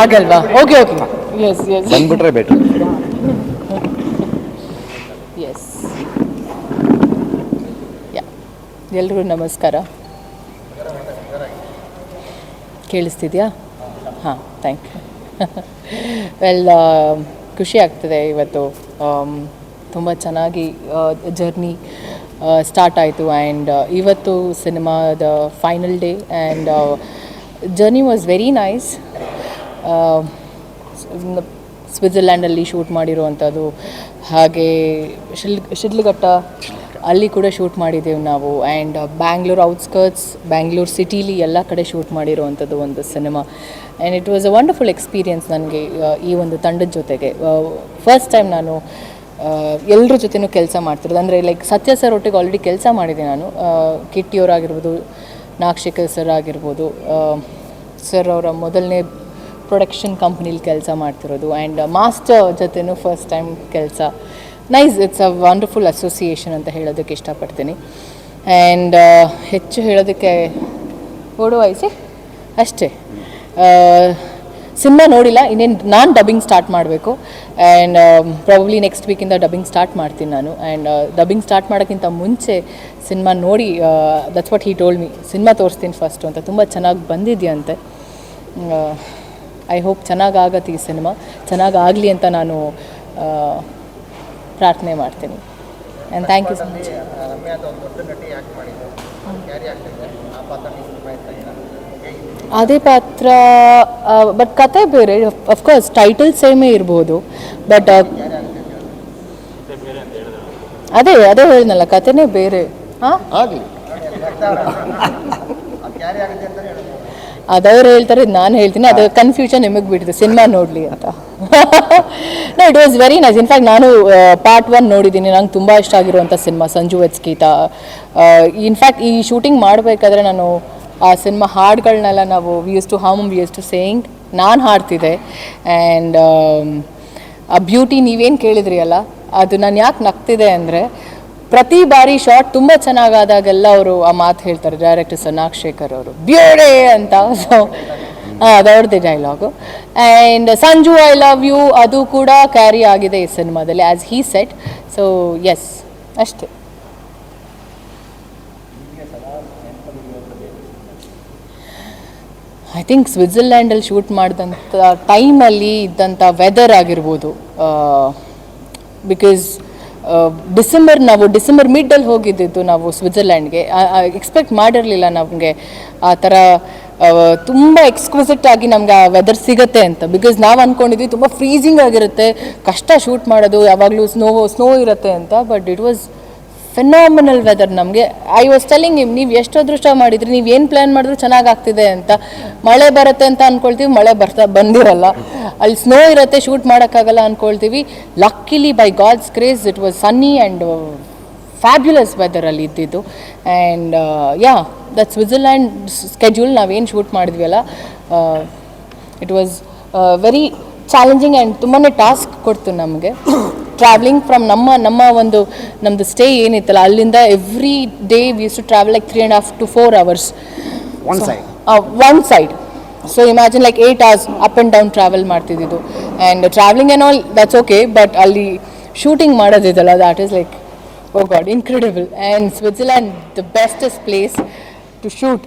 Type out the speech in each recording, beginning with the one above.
ಆಗಲ್ವಾ? Okay okay, S S, ಬಂದ್ಬಿಟ್ರೆ better. S. ಎಲ್ರಿಗೂ ನಮಸ್ಕಾರ. ಕೇಳಿಸ್ತಿದ್ಯಾ? ಹಾಂ, ಥ್ಯಾಂಕ್ ಯು. ವೆಲ್, ಖುಷಿ ಆಗ್ತದೆ ಇವತ್ತು. ತುಂಬ ಚೆನ್ನಾಗಿ ಜರ್ನಿ ಸ್ಟಾರ್ಟ್ ಆಯಿತು ಆ್ಯಂಡ್ ಇವತ್ತು ಸಿನಿಮಾದ final day and journey was very nice. ಸ್ವಿಟ್ಜರ್ಲ್ಯಾಂಡಲ್ಲಿ ಶೂಟ್ ಮಾಡಿರುವಂಥದ್ದು, ಹಾಗೆ ಶಿಡ್ಲಘಟ್ಟ ಅಲ್ಲಿ ಕೂಡ ಶೂಟ್ ಮಾಡಿದ್ದೇವೆ ನಾವು, ಆ್ಯಂಡ್ ಬ್ಯಾಂಗ್ಳೂರ್ ಔಟ್ಸ್ಕರ್ಟ್ಸ್, ಬ್ಯಾಂಗ್ಳೂರ್ ಸಿಟೀಲಿ ಎಲ್ಲ ಕಡೆ ಶೂಟ್ ಮಾಡಿರುವಂಥದ್ದು ಒಂದು cinema. And it was a wonderful experience ನನಗೆ ಈ ಒಂದು ತಂಡದ ಜೊತೆಗೆ. ಫಸ್ಟ್ ಟೈಮ್ ನಾನು ಎಲ್ಲರ ಜೊತೆನೂ ಕೆಲಸ ಮಾಡ್ತಿರೋದು. ಅಂದರೆ ಲೈಕ್ ಸತ್ಯ ಸರ್ ಒಟ್ಟಿಗೆ ಆಲ್ರೆಡಿ ಕೆಲಸ ಮಾಡಿದೆ ನಾನು. ಕಿಟ್ಟಿಯವರಾಗಿರ್ಬೋದು, ನಾಗಶೇಖರ್ ಸರ್ ಆಗಿರ್ಬೋದು, ಸರ್ ಅವರ ಮೊದಲನೇ ಪ್ರೊಡಕ್ಷನ್ ಕಂಪ್ನೀಲಿ ಕೆಲಸ ಮಾಡ್ತಿರೋದು. ಆ್ಯಂಡ್ ಮಾಸ್ಟರ್ ಜೊತೆನೂ ಫಸ್ಟ್ ಟೈಮ್ ಕೆಲಸ. Nice, it's a wonderful association ಅಂತ ಹೇಳೋದಕ್ಕೆ ಇಷ್ಟಪಡ್ತೀನಿ. ಆ್ಯಂಡ್ ಹೆಚ್ಚು ಹೇಳೋದಕ್ಕೆ ಓಡುವಾಯಿಸಿ ಅಷ್ಟೇ. ಸಿನಿಮಾ ನೋಡಿಲ್ಲ, ಇನ್ನೇನು ನಾನು ಡಬ್ಬಿಂಗ್ ಸ್ಟಾರ್ಟ್ ಮಾಡಬೇಕು. ಆ್ಯಂಡ್ ಪ್ರಾಬಬ್ಲಿ ನೆಕ್ಸ್ಟ್ ವೀಕಿಂದ ಡಬ್ಬಿಂಗ್ ಸ್ಟಾರ್ಟ್ ಮಾಡ್ತೀನಿ ನಾನು. ಆ್ಯಂಡ್ ಡಬ್ಬಿಂಗ್ ಸ್ಟಾರ್ಟ್ ಮಾಡೋಕ್ಕಿಂತ ಮುಂಚೆ ಸಿನಿಮಾ ನೋಡಿ, that's what he told me, cinema ತೋರಿಸ್ತೀನಿ ಫಸ್ಟು ಅಂತ. ತುಂಬ ಚೆನ್ನಾಗಿ ಬಂದಿದೆಯಂತೆ. ಐ ಹೋಪ್ ಚೆನ್ನಾಗಾಗತ್ತೆ ಈ ಸಿನಿಮಾ, ಚೆನ್ನಾಗಾಗಲಿ ಅಂತ ನಾನು ಪ್ರಾರ್ಥನೆ ಮಾಡ್ತೀನಿ. And thank you so much. ಅದೇ ಪಾತ್ರ, ಬಟ್ ಕತೆ ಬೇರೆ. ಅಫ್ಕೋರ್ಸ್ ಟೈಟಲ್ ಸೇಮೇ ಇರ್ಬೋದು, ಬಟ್ ಅದೇ ಹೇಳಿದ್ನಲ್ಲ, ಕತೆನೇ ಬೇರೆ. ಹಾಂ, ಅದವ್ರು ಹೇಳ್ತಾರೆ, ನಾನು ಹೇಳ್ತೀನಿ. ಅದು ಕನ್ಫ್ಯೂಷನ್ ನಿಮಗೆ ಬಿಟ್ಟಿದೆ, ಸಿನಿಮಾ ನೋಡಲಿ ಅಂತ. No, it was very nice. In fact ನಾನು ಪಾರ್ಟ್ 1 ನೋಡಿದ್ದೀನಿ. ನಂಗೆ ತುಂಬ ಇಷ್ಟ ಆಗಿರುವಂಥ cinema Sanju weds Geetha. In fact ಈ ಶೂಟಿಂಗ್ ಮಾಡಬೇಕಾದ್ರೆ ನಾನು ಆ ಸಿನಿಮಾ ಹಾಡುಗಳನ್ನೆಲ್ಲ ನಾವು ವಿ ಯೂಸ್ ಟು ಸೇಯಿಂಗ್, ನಾನು ಹಾಡ್ತಿದ್ದೆ. ಆ್ಯಂಡ್ ಆ ಬ್ಯೂಟಿ ನೀವೇನು ಕೇಳಿದ್ರಿ ಅಲ್ಲ, ಅದು ನಾನು ಯಾಕೆ ನಗ್ತಿದೆ ಅಂದರೆ, ಪ್ರತಿ ಬಾರಿ ಶಾರ್ಟ್ ತುಂಬ ಚೆನ್ನಾಗಾದಾಗೆಲ್ಲ ಅವರು ಆ ಮಾತು ಹೇಳ್ತಾರೆ, ಡೈರೆಕ್ಟರ್ ಸರ್ ನಾಗಶೇಖರ್ ಅವರು, ಬ್ಯೂಡೆ ಅಂತ. ಸೊ ಅದವ್ರದ್ದೇ dialogue. And Sanju I love you ಅದು ಕೂಡ ಕ್ಯಾರಿ ಆಗಿದೆ ಈ ಸಿನಿಮಾದಲ್ಲಿ, as he said. So yes, ಅಷ್ಟೇ. ಐ ಥಿಂಕ್ ಸ್ವಿಟ್ಜರ್ಲ್ಯಾಂಡಲ್ಲಿ ಶೂಟ್ ಮಾಡಿದಂಥ ಟೈಮಲ್ಲಿ ಇದ್ದಂಥ ವೆದರ್ ಆಗಿರ್ಬೋದು. ಬಿಕಾಸ್ ನಾವು ಡಿಸೆಂಬರ್ ಮಿಡ್ಡಲ್ಲಿ ಹೋಗಿದ್ದಿದ್ದು ನಾವು ಸ್ವಿಟ್ಜರ್ಲ್ಯಾಂಡ್ಗೆ. ಎಕ್ಸ್ಪೆಕ್ಟ್ ಮಾಡಿರಲಿಲ್ಲ ನಮಗೆ ಆ ಥರ ತುಂಬ ಎಕ್ಸ್ಕ್ವಿಸಿಟ್ ಆಗಿ ನಮ್ಗೆ ಆ ವೆದರ್ ಸಿಗುತ್ತೆ ಅಂತ. ಬಿಕಾಸ್ ನಾವು ಅಂದ್ಕೊಂಡಿದ್ವಿ ತುಂಬ ಫ್ರೀಸಿಂಗ್ ಆಗಿರುತ್ತೆ, ಕಷ್ಟ ಶೂಟ್ ಮಾಡೋದು, ಯಾವಾಗಲೂ ಸ್ನೋ ಇರುತ್ತೆ ಅಂತ. But it was phenomenal weather ನಮಗೆ. ಐ ವಾಸ್ ಟೆಲ್ಲಿಂಗ್ ಹಿಮ್, ನೀವು ಎಷ್ಟು ಅದೃಷ್ಟ ಮಾಡಿದ್ರಿ, ನೀವು ಏನು ಪ್ಲ್ಯಾನ್ ಮಾಡಿದ್ರು ಚೆನ್ನಾಗಾಗ್ತಿದೆ ಅಂತ. ಮಳೆ ಬರುತ್ತೆ ಅಂತ ಅಂದ್ಕೊಳ್ತೀವಿ, ಮಳೆ ಬಂದಿರಲ್ಲ. ಅಲ್ಲಿ ಸ್ನೋ ಇರುತ್ತೆ, ಶೂಟ್ ಮಾಡೋಕ್ಕಾಗಲ್ಲ ಅಂದ್ಕೊಳ್ತೀವಿ. Luckily by God's grace it was sunny and fabulous weather ಅಲ್ಲಿ ಇದ್ದಿದ್ದು. And yeah, that Switzerland schedule ನಾವೇನು ಶೂಟ್ ಮಾಡಿದ್ವಿ ಅಲ್ಲ, it was very challenging and ತುಂಬಾ ಟಾಸ್ಕ್ ಕೊಡ್ತು ನಮಗೆ. ಟ್ರಾವೆಲಿಂಗ್ ಫ್ರಮ್ ನಮ್ಮದು ಸ್ಟೇ ಏನಿತ್ತಲ್ಲ ಅಲ್ಲಿಂದ every day we use to travel like 3.5 to 4 hours one side. So imagine like 8 hours up and down travel ಮಾಡ್ತಿದ್ದು. And travelling and all that's okay, but ಅಲ್ಲಿ shooting ಮಾಡೋದಿದಲ್ಲ, that is like oh God, incredible. And Switzerland the bestest place to shoot.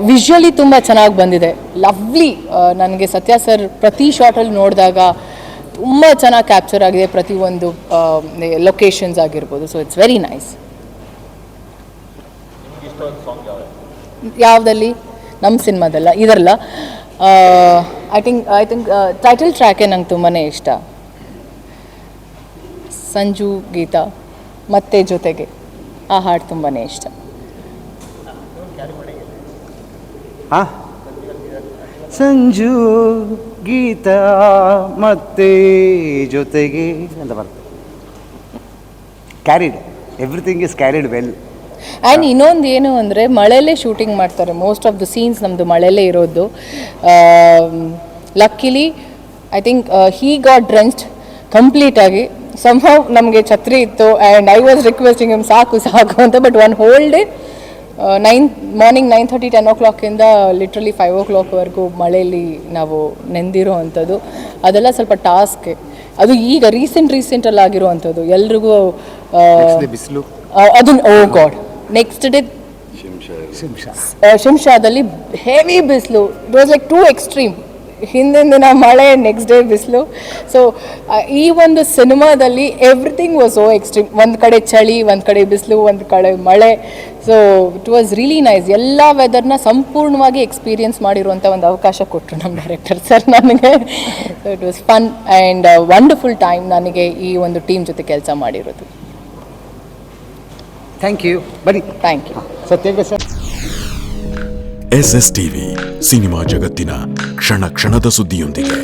Visually ತುಂಬ ಚೆನ್ನಾಗಿ ಬಂದಿದೆ, lovely. ನನಗೆ ಸತ್ಯ sir ಪ್ರತಿ ಶಾರ್ಟಲ್ಲಿ ನೋಡಿದಾಗ ತುಂಬ ಚೆನ್ನಾಗಿ ಕ್ಯಾಪ್ಚರ್ ಆಗಿದೆ, ಪ್ರತಿಯೊಂದು ಲೊಕೇಶನ್ಸ್ ಆಗಿರ್ಬೋದು. So it's very nice. ಯಾವುದಲ್ಲಿ? ನಮ್ಮ ಸಿನಿಮಾದಲ್ಲ, ಇದರಲ್ಲ. ಐ ಥಿಂಕ್ ಟೈಟಲ್ ಟ್ರ್ಯಾಕೇ ನಂಗೆ ತುಂಬಾ ಇಷ್ಟ. ಸಂಜು ಗೀತಾ ಮತ್ತೆ ಜೊತೆಗೆ ಆ ಹಾಡು ತುಂಬಾ ಇಷ್ಟ. ಸಂಜು ಗೀತಾ ಮತ್ತೆ ಜೊತೆಗೆ ಅಂತ ಬರ್ತದೆ. Carried, everything is carried well. And ಇನ್ನೊಂದು ಏನು ಅಂದರೆ, ಮಳೆಯಲ್ಲೇ ಶೂಟಿಂಗ್ ಮಾಡ್ತಾರೆ. ಮೋಸ್ಟ್ ಆಫ್ ದ ಸೀನ್ಸ್ ನಮ್ಮದು ಮಳೆಯಲ್ಲೇ ಇರೋದು. ಲಕ್ಕಿಲಿ I think Hi got drenched ಕಂಪ್ಲೀಟಾಗಿ. somehow ನಮಗೆ ಛತ್ರಿ ಇತ್ತು and I was requesting him ಸಾಕು ಸಾಕು ಅಂತ. But one whole day morning 9:30 10 o'clock literally 5 o'clockವರೆಗೂ ಮಳೆಯಲ್ಲಿ ನಾವು ನೆಂದಿರೋ ಅಂಥದ್ದು ಅದೆಲ್ಲ ಸ್ವಲ್ಪ ಟಾಸ್ಕ್. ಅದು ಈಗ ರೀಸೆಂಟಲ್ಲಿ ಆಗಿರುವಂಥದ್ದು ಎಲ್ರಿಗೂ ಬಿಸಿಲು ಅದನ್ನ ಓ ಗಾಡ್ ನೆಕ್ಸ್ಟ್ ಡೇ ಶಿಂಷಾದಲ್ಲಿ ಹೆವಿ ಬಿಸಿಲು. It was like two extreme. ಹಿಂದಿನ ದಿನ ಮಳೆ, ನೆಕ್ಸ್ಟ್ ಡೇ ಬಿಸಿಲು. ಸೊ ಈ ಒಂದು ಸಿನಿಮಾದಲ್ಲಿ ಎವ್ರಿಥಿಂಗ್ ವಾಸ್ ಸೋ ಎಕ್ಸ್ಟ್ರೀಮ್. ಒಂದು ಕಡೆ ಚಳಿ, ಒಂದು ಕಡೆ ಬಿಸಿಲು, ಒಂದು ಕಡೆ ಮಳೆ. So it was really nice. ಎಲ್ಲ ವೆದರ್ನ ಸಂಪೂರ್ಣವಾಗಿ ಎಕ್ಸ್ಪೀರಿಯನ್ಸ್ ಮಾಡಿರುವಂಥ ಒಂದು ಅವಕಾಶ ಕೊಟ್ಟರು ನಮ್ಮ ಡೈರೆಕ್ಟರ್ ಸರ್ ನನಗೆ. So it was fun and wonderful time ನನಗೆ ಈ ಒಂದು ಟೀಮ್ ಜೊತೆ ಕೆಲಸ ಮಾಡಿರೋದು. Thank you. ಬನ್ನಿ. Thank you. ಸತ್ಯಂಗ ಸರ್. SSTV ಸಿನಿಮಾ ಜಗತ್ತಿನ ಕ್ಷಣ ಕ್ಷಣದ ಸುದ್ದಿಯೊಂದಿಗೆ.